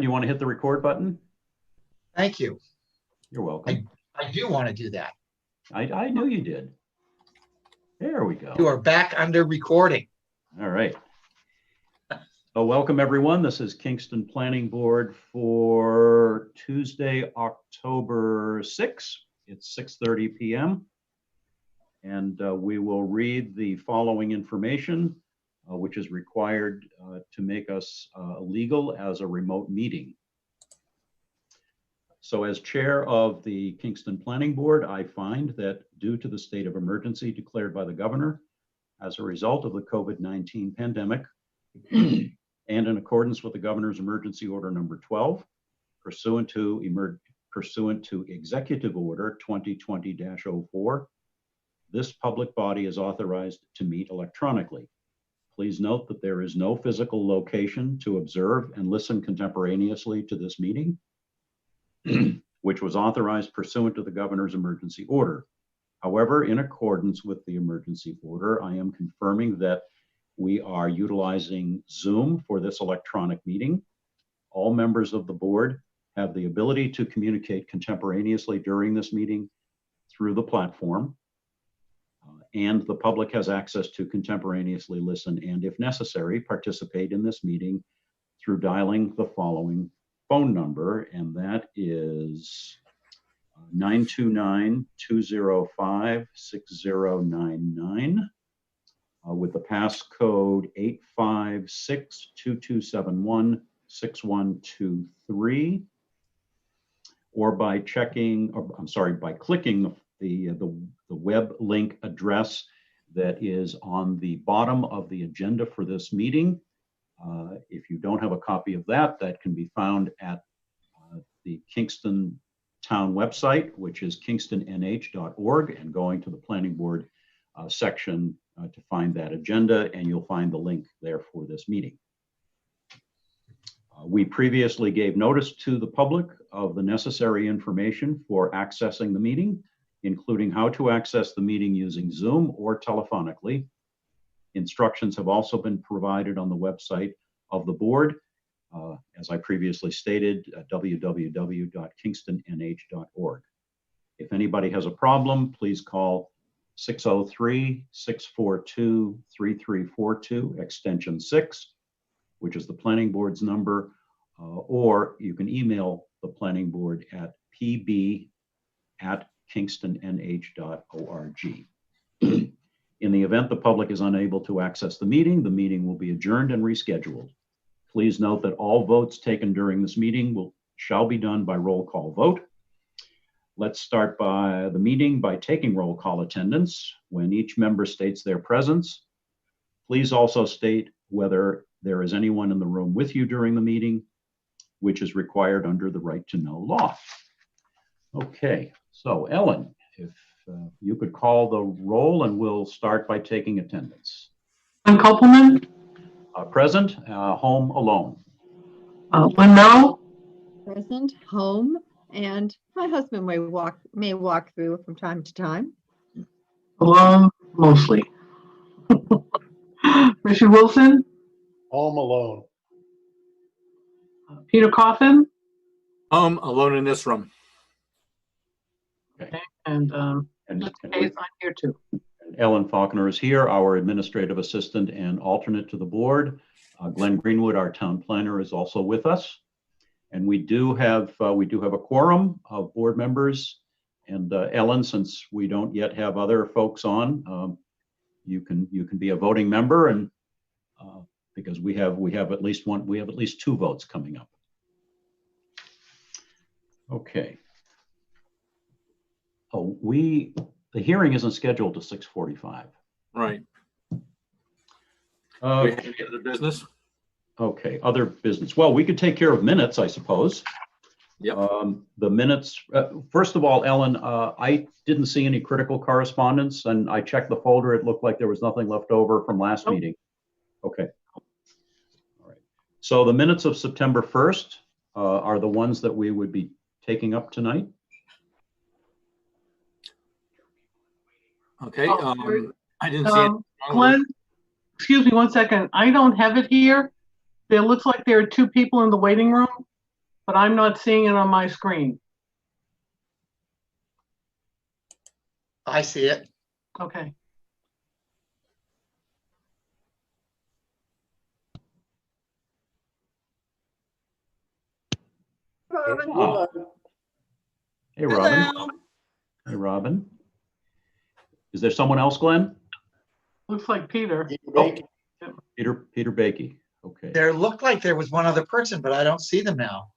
You want to hit the record button? Thank you. You're welcome. I do want to do that. I knew you did. There we go. You are back under recording. All right. So welcome, everyone. This is Kingston Planning Board for Tuesday, October 6th. It's 6:30 p.m. And we will read the following information, which is required to make us legal as a remote meeting. So as chair of the Kingston Planning Board, I find that due to the state of emergency declared by the governor as a result of the COVID-19 pandemic, and in accordance with the governor's emergency order number 12, pursuant to Executive Order 2020-04, this public body is authorized to meet electronically. Please note that there is no physical location to observe and listen contemporaneously to this meeting, which was authorized pursuant to the governor's emergency order. However, in accordance with the emergency order, I am confirming that we are utilizing Zoom for this electronic meeting. All members of the board have the ability to communicate contemporaneously during this meeting through the platform, and the public has access to contemporaneously listen and, if necessary, participate in this meeting through dialing the following phone number, and that is 929-205-6099 with the passcode 856-2271-6123, or by clicking the web link address that is on the bottom of the agenda for this meeting. If you don't have a copy of that, that can be found at the Kingston town website, which is kingstonnH.org, and going to the planning board section to find that agenda, and you'll find the link there for this meeting. We previously gave notice to the public of the necessary information for accessing the meeting, including how to access the meeting using Zoom or telephonically. Instructions have also been provided on the website of the board, as I previously stated, www.kingstonnH.org. If anybody has a problem, please call 603-642-3342, extension 6, which is the planning board's number, or you can email the planning board at pb@kingstonnH.org. In the event the public is unable to access the meeting will be adjourned and rescheduled. Please note that all votes taken during this meeting shall be done by roll call vote. Let's start by the meeting by taking roll call attendance. When each member states their presence, please also state whether there is anyone in the room with you during the meeting, which is required under the right to know law. Okay, so Ellen, if you could call the roll, and we'll start by taking attendance. Kopelman? Present, home alone. Linnell? Present, home, and my husband may walk through from time to time. Alone, mostly. Richard Wilson? Home alone. Peter Coffin? Home alone in this room. Okay. And Kay's on here too. Ellen Faulkner is here, our administrative assistant and alternate to the board. Glenn Greenwood, our town planner, is also with us. And we do have a quorum of board members. And Ellen, since we don't yet have other folks on, you can be a voting member, and because we have at least two votes coming up. Okay. Oh, the hearing isn't scheduled to 6:45. Right. We have any other business? Okay, other business. Well, we could take care of minutes, I suppose. Yep. The minutes, first of all, Ellen, I didn't see any critical correspondence, and I checked the folder. It looked like there was nothing left over from last meeting. Okay. All right. So the minutes of September 1st are the ones that we would be taking up tonight. Okay. I didn't see it. Glenn, excuse me one second. I don't have it here. It looks like there are two people in the waiting room. but I'm not seeing it on my screen. I see it. Okay. Robin, Ah. Hey, Robin. Hello. Hey, Robin. Is there someone else, Glenn? Looks like Peter. Peter Bakey. Okay. There looked like there was one other person, but I don't see them now.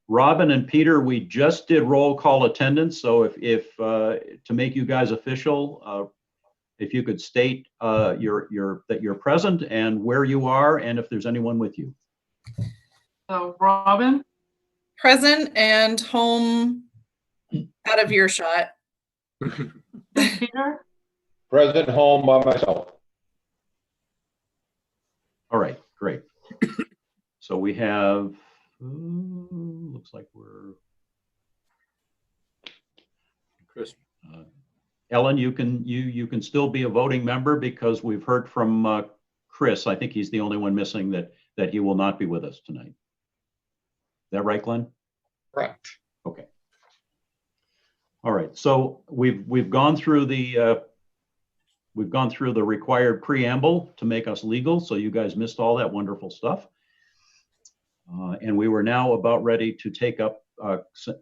Robin and Peter, we just did roll call attendance. So if to make you guys official, if you could state that you're present and where you are, and if there's anyone with you. So Robin, Present and home out of earshot. Peter, Present home by myself. All right, great. So we have, looks like we're, Chris. Ellen, you can still be a voting member because we've heard from Chris. I think he's the only one missing that he will not be with us tonight. Is that right, Glenn? Correct. Okay. All right. So we've gone through the required preamble to make us legal. So you guys missed all that wonderful stuff. And we were now about ready to take up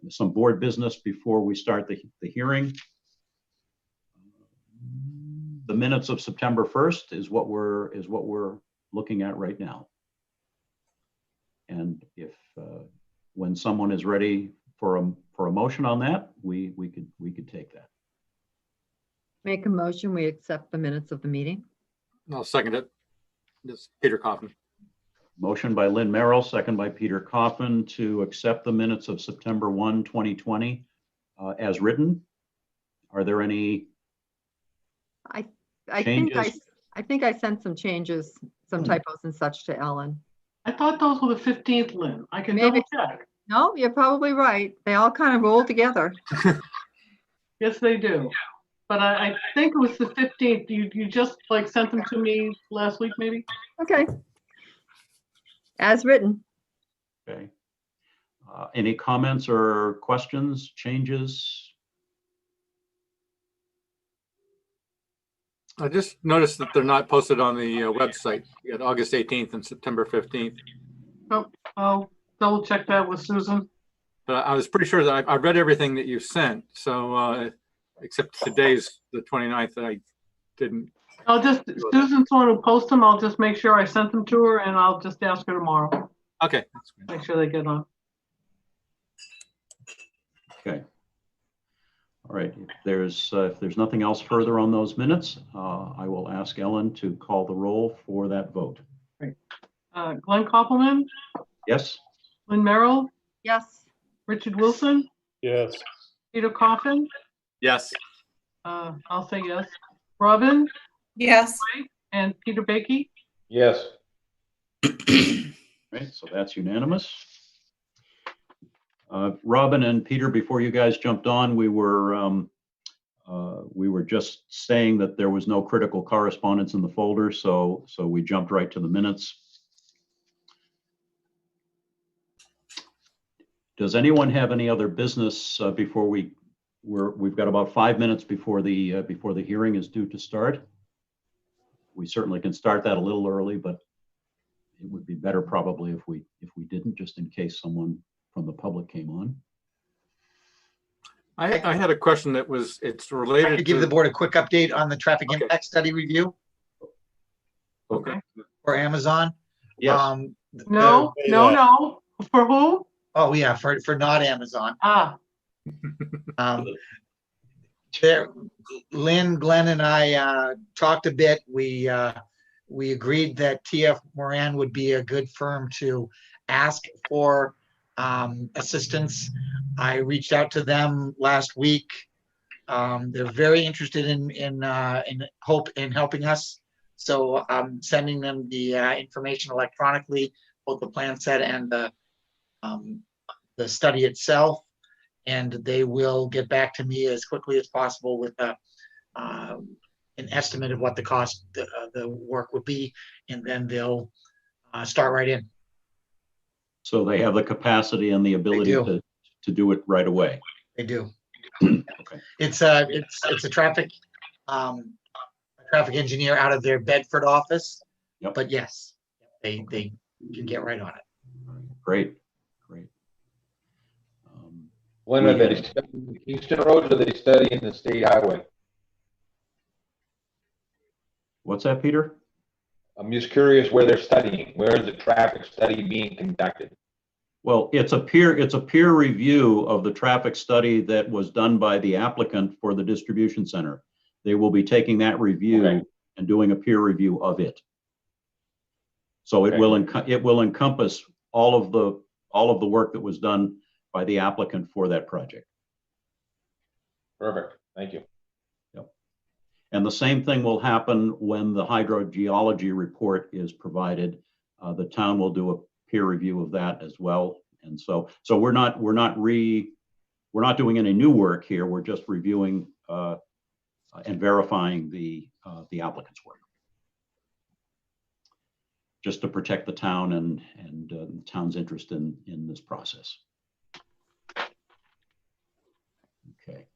some board business before we start the hearing. The minutes of September 1st is what we're looking at right now. And if when someone is ready for a motion on that, we could take that. make a motion, we accept the minutes of the meeting. I'll second it. This is Peter Coffin. Motion by Lynn Merrill, second by Peter Coffin to accept the minutes of September 1, 2020 as written. Are there any I changes? think I sent some changes, some typos and such to Ellen. I thought those were the 15th, Lynn. I can Maybe. double check. No, you're probably right. They all kind of roll together. Yes, they do. But I think it was the 15th. You just like sent them to me last week, maybe? Okay. As written. Okay. Any comments or questions, changes? I just noticed that they're not posted on the website. You got August 18th and September 15th. Oh, I'll double check that with Susan. But I was pretty sure that I read everything that you sent. So except today's the 29th that I didn't. Susan's the one who posts them. I'll just make sure I sent them to her and I'll just ask her tomorrow. Okay. That's good. Make sure they get on. Okay. All right. If there's nothing else further on those minutes, I will ask Ellen to call the roll for that vote. Glenn Koppelman, Yes? Lynn Merrill, Yes. Richard Wilson, Yes. Peter Coffin. Yes. I'll say yes. Robin Yes. and Peter Bakey. Yes. Right, so that's unanimous. Robin and Peter, before you guys jumped on, we were just saying that there was no critical correspondence in the folder, so we jumped right to the minutes. Does anyone have any other business before we've got about 5 minutes before the hearing is due to start? We certainly can start that a little early, but it would be better probably if we didn't, just in case someone from the public came on. I had a question it's I related could give to the board a quick update on the traffic Okay. impact study review Okay. for Amazon. Yes. No. For who? Oh yeah, for not Amazon. Ah, Lynn, Glenn, and I talked a bit. We agreed that TF Moran would be a good firm to ask for assistance. I reached out to them last week. They're very interested in helping us. So I'm sending them the information electronically, both the plan set and the study itself, and they will get back to me as quickly as possible with an estimate of what the cost the work would be, and then they'll start right in. So they have the capacity and the ability do. to do it right away. They do. Okay. It's a traffic engineer out of their Bedford office. Yep. But yes, they can get right on it. Great. When are they studying the Kingston roads, or are they studying the state highway? What's that, Peter? I'm just curious where they're studying. Where is the traffic study being conducted? Well, it's a peer review of the traffic study that was done by the applicant for the distribution center. They will be taking that review Okay. and doing a peer review of it. So it will encompass all of the work that was done by the applicant for that project. Perfect. Thank you. Yep. And the same thing will happen when the hydrogeology report is provided. The town will do a peer review of that as well. And so we're not doing any new work here. We're just reviewing and verifying the applicant's work, just to protect the town and the town's interest in this process. Okay.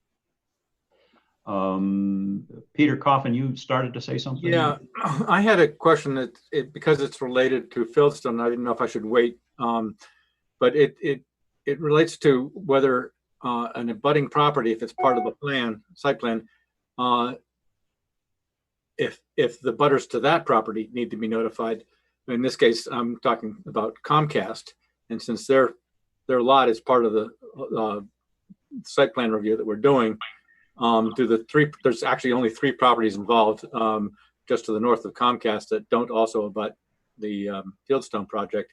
Peter Coffin, you started to say something? Yeah, I had a question that because it's related to Fieldstone, I didn't know if I should wait. But it relates to whether an abutting property, if it's part of the site plan, if the butters to that property need to be notified. In this case, I'm talking about Comcast, and since their lot is part of the site plan review that we're doing, there's actually only 3 properties involved, just to the north of Comcast, that don't also abut the Fieldstone project.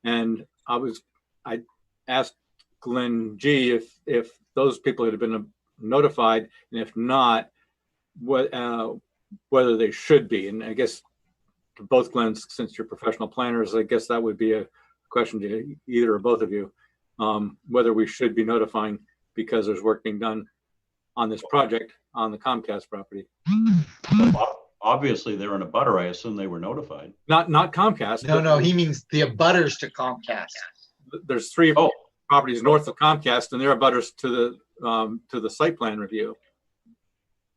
And I asked Glenn G if those people had been notified, and if not, whether they should be. And I guess to both Glenn's, since you're professional planners, I guess that would be a question to either or both of you, whether we should be notifying because there's work being done on this project on the Comcast property. Obviously, they're in a butter. I assume they were notified. Not Comcast. No, he means the abutters to Comcast. There's 3 properties north of Comcast, and they're abutters to the site plan review.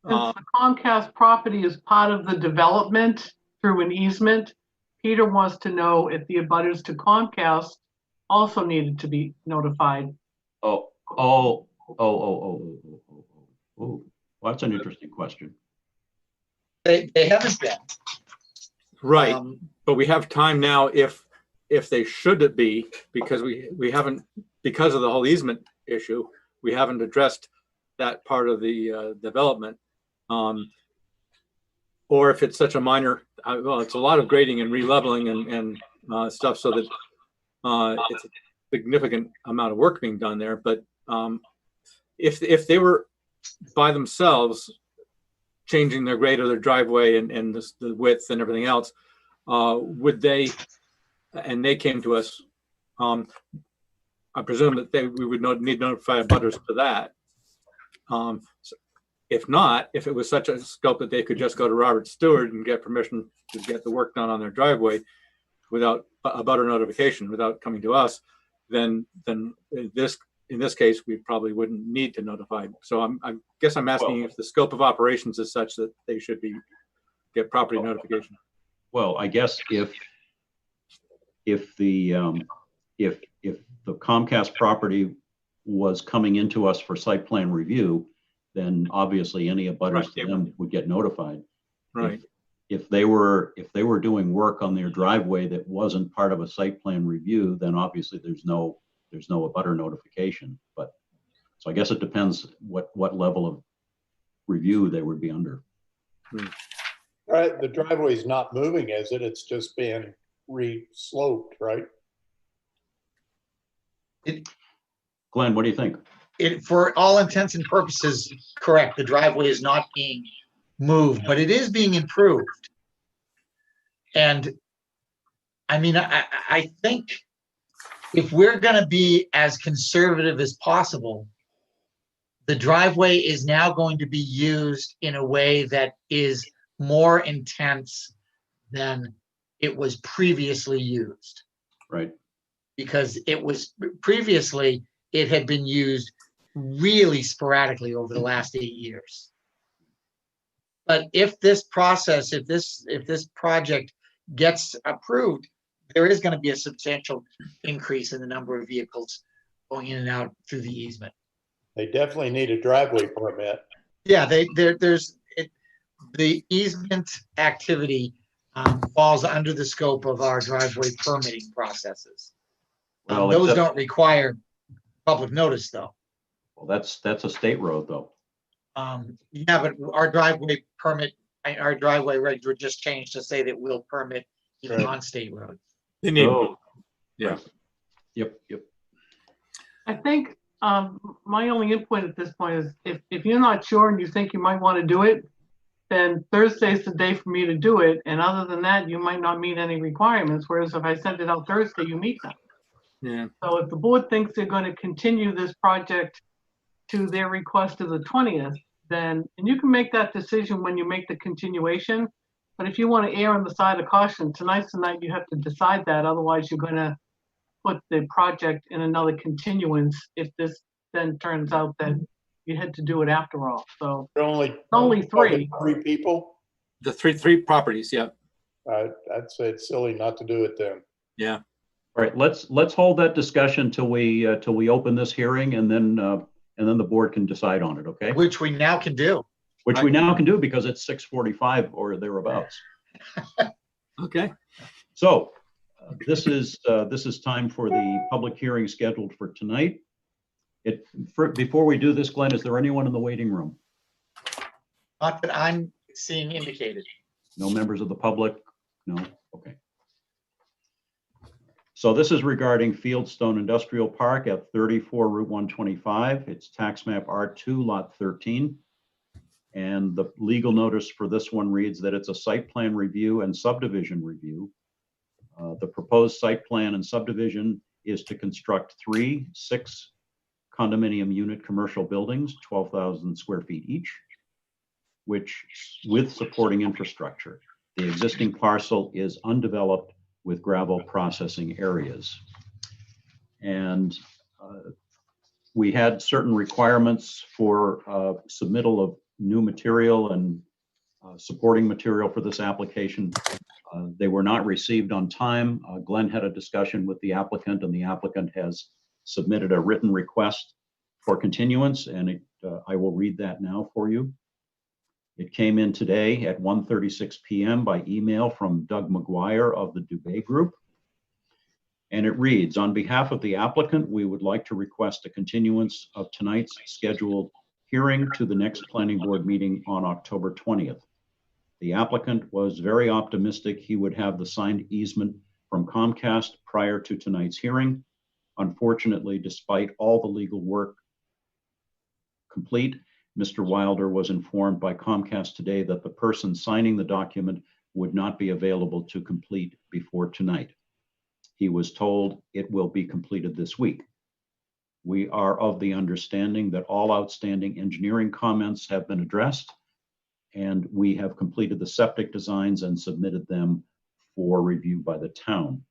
Since the Comcast property is part of the development through an easement, Peter wants to know if the abutters to Comcast also needed to be notified. Oh, well, that's an interesting question. They haven't been. Right, but we have time now if they should be, because we haven't, because of the whole easement issue, we haven't addressed that part of the development. Or if it's such a minor, well, it's a lot of grading and re-leveling and stuff, so that it's a significant amount of work being done there. But if they were by themselves changing their grade of their driveway and the width and everything else, would they, and they came to us, I presume that we would need to notify abutters to that. If not, if it was such a scope that they could just go to Robert Stewart and get permission to get the work done on their driveway without a butter notification, without coming to us, then in this case, we probably wouldn't need to notify. So I guess I'm asking if the scope of operations is such that they should get property notification. Well, I guess if the Comcast property was coming into us for site plan review, then obviously any abutters to them would get notified. Right. If they were doing work on their driveway that wasn't part of a site plan review, then obviously there's no abutter notification. But so I guess it depends what level of review they would be under. Right, the driveway's not moving, is it? It's just being re-sloped, right? Glenn, what do you think? For all intents and purposes, correct. The driveway is not being moved, but it is being improved. And I mean, I think if we're going to be as conservative as possible, the driveway is now going to be used in a way that is more intense than it was previously used. Right. because it was previously, it had been used really sporadically over the last 8 years. But if this process, if this project gets approved, there is going to be a substantial increase in the number of vehicles going in and out through the easement. They definitely need a driveway permit. Yeah, the easement activity falls under the scope of our driveway permitting processes. Well, Those except- don't require public notice, though. Well, that's a state road, though. Yeah, but our driveway permit, our driveway regs were just changed to say that we'll permit even Right. on state roads. They need, So, yeah. Yep. I think my only input at this point is if you're not sure and you think you might want to do it, then Thursday's the day for me to do it. And other than that, you might not meet any requirements. Whereas if I send it out Thursday, you meet them. Yeah. So if the board thinks they're going to continue this project to their request of the 20th, then, and you can make that decision when you make the continuation. But if you want to err on the side of caution, tonight's the night you have to decide that. Otherwise, you're going to put the project in another continuance if this then turns out that you had to do it after all. So only three. 3 people. The three properties, yeah. I'd say it's silly not to do it then. Yeah. All right, let's hold that discussion till we open this hearing, and then the board can decide on it, okay? Which we now can do. Which we now can do because it's 6:45 or thereabouts. Okay. So this is time for the public hearing scheduled for tonight. Before we do this, Glenn, is there anyone in the waiting room? Not that I'm seeing indicated. No members of the public? No? Okay. So this is regarding Fieldstone Industrial Park at 34 Route 125. It's tax map R2, lot 13. And the legal notice for this one reads that it's a site plan review and subdivision review. The proposed site plan and subdivision is to construct 3 6 condominium unit commercial buildings, 12,000 square feet each, which with supporting infrastructure. The existing parcel is undeveloped with gravel processing areas. And we had certain requirements for submittal of new material and supporting material for this application. They were not received on time. Glenn had a discussion with the applicant, and the applicant has submitted a written request for continuance, and I will read that now for you. It came in today at 1:36 p.m. by email from Doug McGuire of the Dubé Group. And it reads, on behalf of the applicant, we would like to request a continuance of tonight's scheduled hearing to the next planning board meeting on October 20th. The applicant was very optimistic he would have the signed easement from Comcast prior to tonight's hearing. Unfortunately, despite all the legal work complete, Mr. Wilder was informed by Comcast today that the person signing the document would not be available to complete before tonight. He was told it will be completed this week. We are of the understanding that all outstanding engineering comments have been addressed, and we have completed the septic designs and submitted them for review by the town.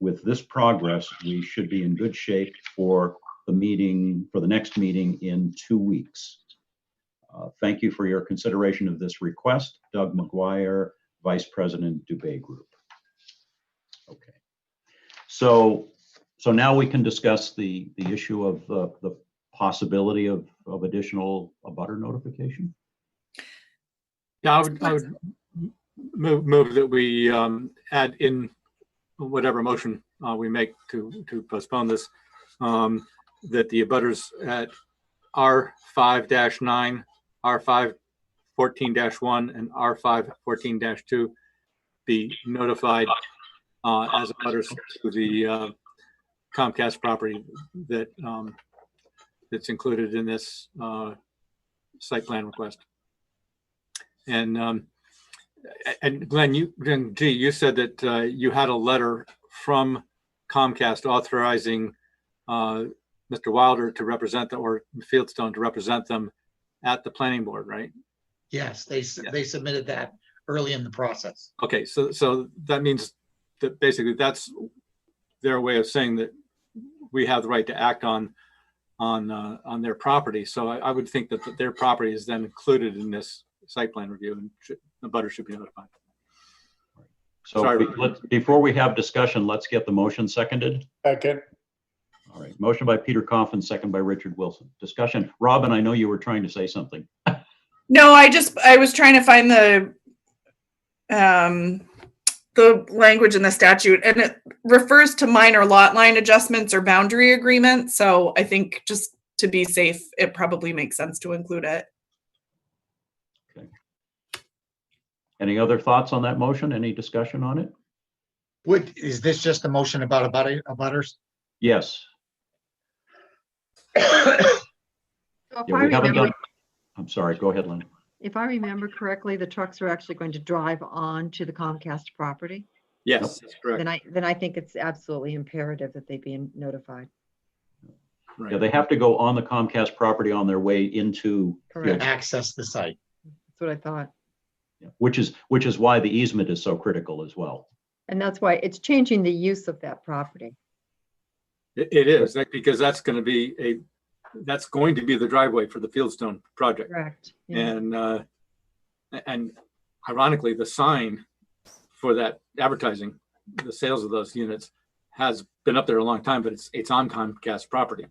With this progress, we should be in good shape for the next meeting in 2 weeks. Thank you for your consideration of this request. Doug McGuire, Vice President, Dubé Group. Okay. So now we can discuss the issue of the possibility of additional abutter notification. Yeah, I would move that we add in whatever motion we make to postpone this, that the abutters at R5-9, R5-14-1, and R5-14-2 be notified as abutters to the Comcast property that's included in this site plan request. And Glenn, you said that you had a letter from Comcast authorizing Mr. Wilder to represent them, or Fieldstone to represent them at the planning board, right? Yes, they submitted that early in the process. Okay, so that means that basically that's their way of saying that we have the right to act on their property. So I would think that their property is then included in this site plan review, and the butter should be notified. So Sorry. before we have discussion, let's get the motion seconded. Second. All right, motion by Peter Coffin, second by Richard Wilson. Discussion. Robin, I know you were trying to say something. No, I was trying to find the language in the statute, and it refers to minor lot line adjustments or boundary agreements. So I think just to be safe, it probably makes sense to include it. Okay. Any other thoughts on that motion? Any discussion on it? Is this just a motion about abutters? Yes. So if Yeah, I we haven't remember, done. I'm sorry. Go ahead, Lynn. if I remember correctly, the trucks are actually going to drive on to the Comcast property. Yes, that's correct. Then I think it's absolutely imperative that they be notified. Right. Yeah, they have to go on the Comcast property on their way into. Correct. Access the site. That's what I thought. Yeah, which is why the easement is so critical as well. And that's why it's changing the use of that property. It is, because that's going to be the driveway for the Fieldstone project. Correct. Yeah. And ironically, the sign for that advertising, the sales of those units, has been up there a long time, but it's on Comcast property,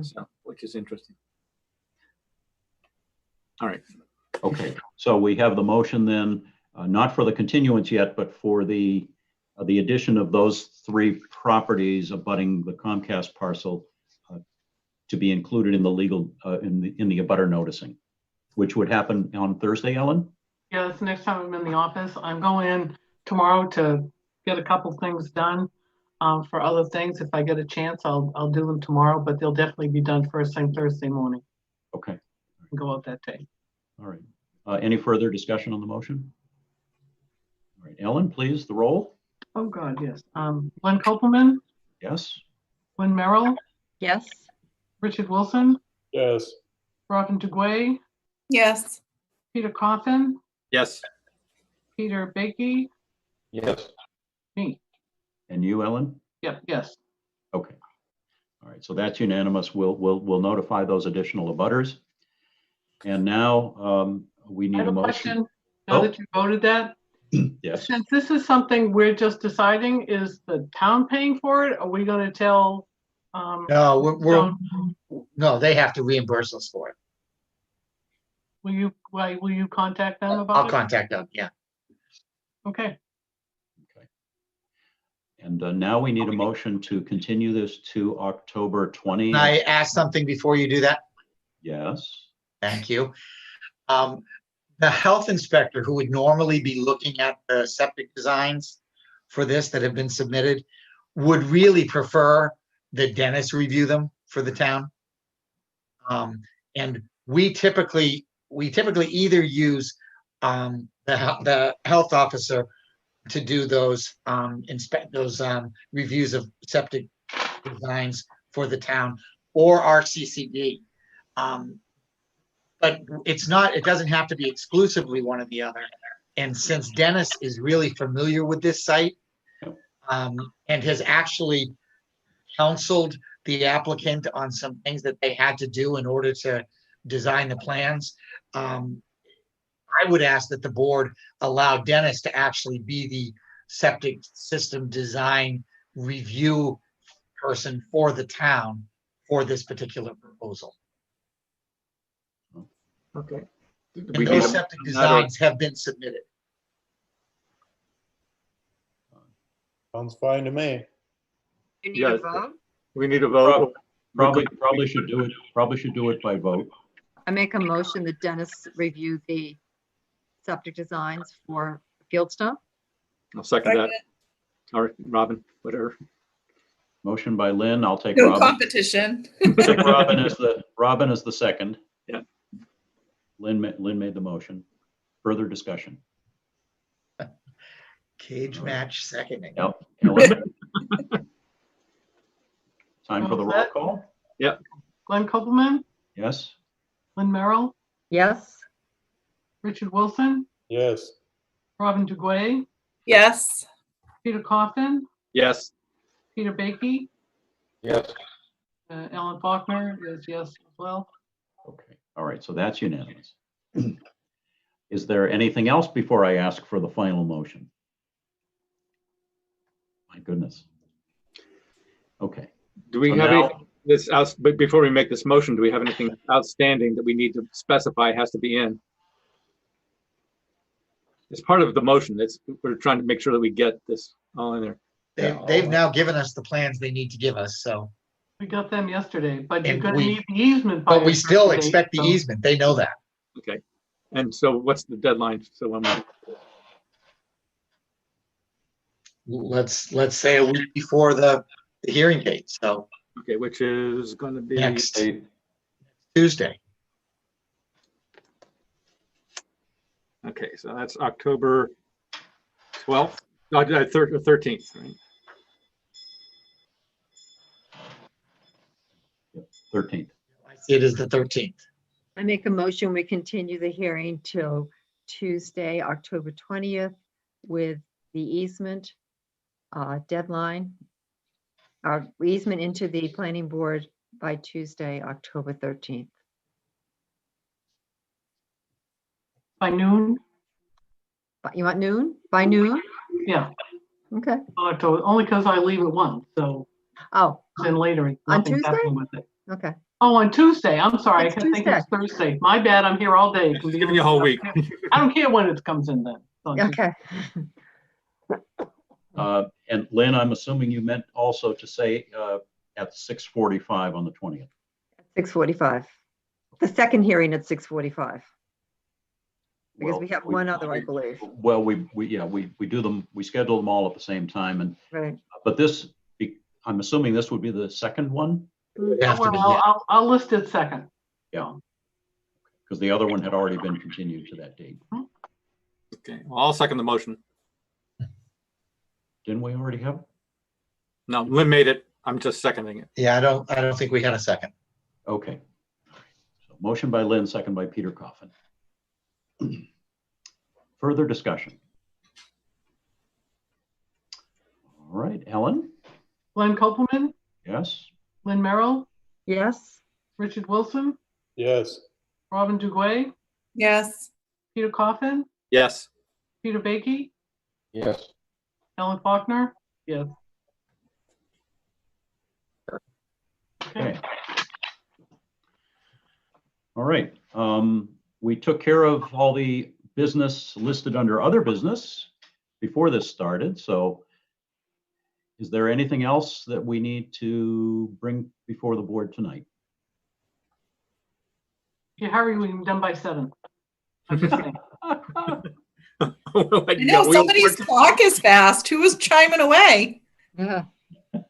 so, which is interesting. All right. Okay, so we have the motion then, not for the continuance yet, but for the addition of those three properties abutting the Comcast parcel to be included in the legal, in the abutter noticing, which would happen on Thursday, Ellen? Yeah, that's the next time I'm in the office. I'm going in tomorrow to get a couple things done for other things. If I get a chance, I'll do them tomorrow, but they'll definitely be done first thing Thursday morning. Okay. And go out that day. All right. Any further discussion on the motion? All right, Ellen, please, the roll. Oh, God, yes. Glenn Kopelman, Yes. Lynn Merrill, Yes. Richard Wilson, Yes. Robin DeGuay, Yes. Peter Coffin, Yes. Peter Baiki, Yes. me. And you, Ellen? Yep, yes. Okay. All right, so that's unanimous. We'll notify those additional abutters. And now we I need have a a motion. question. Now that you voted that, Yes. since this is something we're just deciding, is the town paying for it? Are we gonna tell? No, no, they have to reimburse us for it. Will you contact them about it? I'll contact them, yeah. Okay, And now we need a motion to continue this to October 20. Can I ask something before you do that? Yes. Thank you. The health inspector who would normally be looking at the septic designs for this that have been submitted would really prefer that Dennis review them for the town. And we typically either use the health officer to do those reviews of septic designs for the town, or RCCD. But it doesn't have to be exclusively one or the other. And since Dennis is really familiar with this site, and has actually counseled the applicant on some things that they had to do in order to design the plans, I would ask that the board allow Dennis to actually be the septic system design review person for the town for this particular proposal. Okay. And those septic designs have been submitted. Sounds fine to me. You need Yeah. a vote? We need a vote. Probably should do it. Probably should do it by vote. I make a motion that Dennis review the septic designs for Fieldstone. I'll second that. Or Robin, whatever. Motion by Lynn. I'll take No Robin. competition. Take Robin as the second. Yeah. Lynn made the motion. Further discussion. Cage match seconding. Yep. Ellen? Time for the roll call? Glenn Kopelman, Yes? Lynn Merrill, Yes. Richard Wilson, Yes. Robin DeGuay, Yes. Peter Coffin, Yes. Peter Baiki, Yes. Ellen Faulkner is yes as well. Okay, all right, so that's unanimous. Is there anything else before I ask for the final motion? My goodness. Okay. Do we So have now- anything this out, but before we make this motion, do we have anything outstanding that we need to specify has to be in? It's part of the motion. We're trying to make sure that we get this all in there. They've now given us the plans they need to give us, so, We got them yesterday, but you're And gonna we- need the easement. by but we a still certain date, expect the so- easement. They know that. Okay. And so what's the deadline? So when Let's say a week before the hearing date, so okay, which is going to be next Hey, Tuesday. okay. So that's October 12th, no, 13th, right? 13th. I see it as the 13th. I make a motion, we continue the hearing till Tuesday, October 20th with the easement deadline. Our easement into the planning board by Tuesday, October 13th. By noon, But you want noon? By noon? yeah, Okay. October, only because I leave at 1, so Oh, then later. On nothing's Tuesday? happening with it. okay. Oh, on Tuesday, I'm sorry, I It's kept thinking it's Thursday. My bad, I'm here all day. It can be Giving you a whole week. I don't care when it comes in then. It's on Tuesday. Okay. And Lynn, I'm assuming you meant also to say at 6:45 on the 20th. 6:45. The second hearing at 6:45. Because Well, we have one other, I believe. Well, we do them, we schedule them all at the same time, and, Right. but I'm assuming this would be the second one? It has to be, Well, yeah. I'll list it second. Yeah. Because the other one had already been continued to that date. Okay. Well, I'll second the motion. Didn't we already have? No, Lynn made it. I'm just seconding it. Yeah, I don't think we had a second. Okay. So motion by Lynn, second by Peter Coffin. Further discussion? All right, Ellen? Glenn Kopelman, Yes? Lynn Merrill, Yes. Richard Wilson, Yes. Robin Duguay, Yes. Peter Coffin, Yes. Peter Baiki, Yes. Ellen Faulkner, yes. Okay. All right. We took care of all the business listed under other business before this started. So is there anything else that we need to bring before the board tonight? If you hurry, we can be done by 7. I'm just saying. I know somebody's clock is fast. Who was chiming away? Yeah. All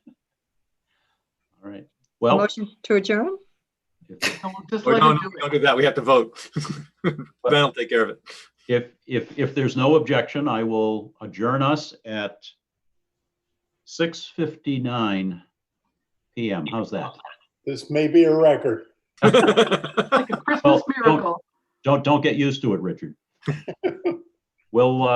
right. Well, Motion to adjourn? So we'll just Oh, let no, him no, do it. don't do that. We have to vote. Then I'll take care of it. if there's no objection, I will adjourn us at 6:59 p.m. How's that? This may be a record. Like a Christmas Well, miracle. Don't get used to it, Richard. We'll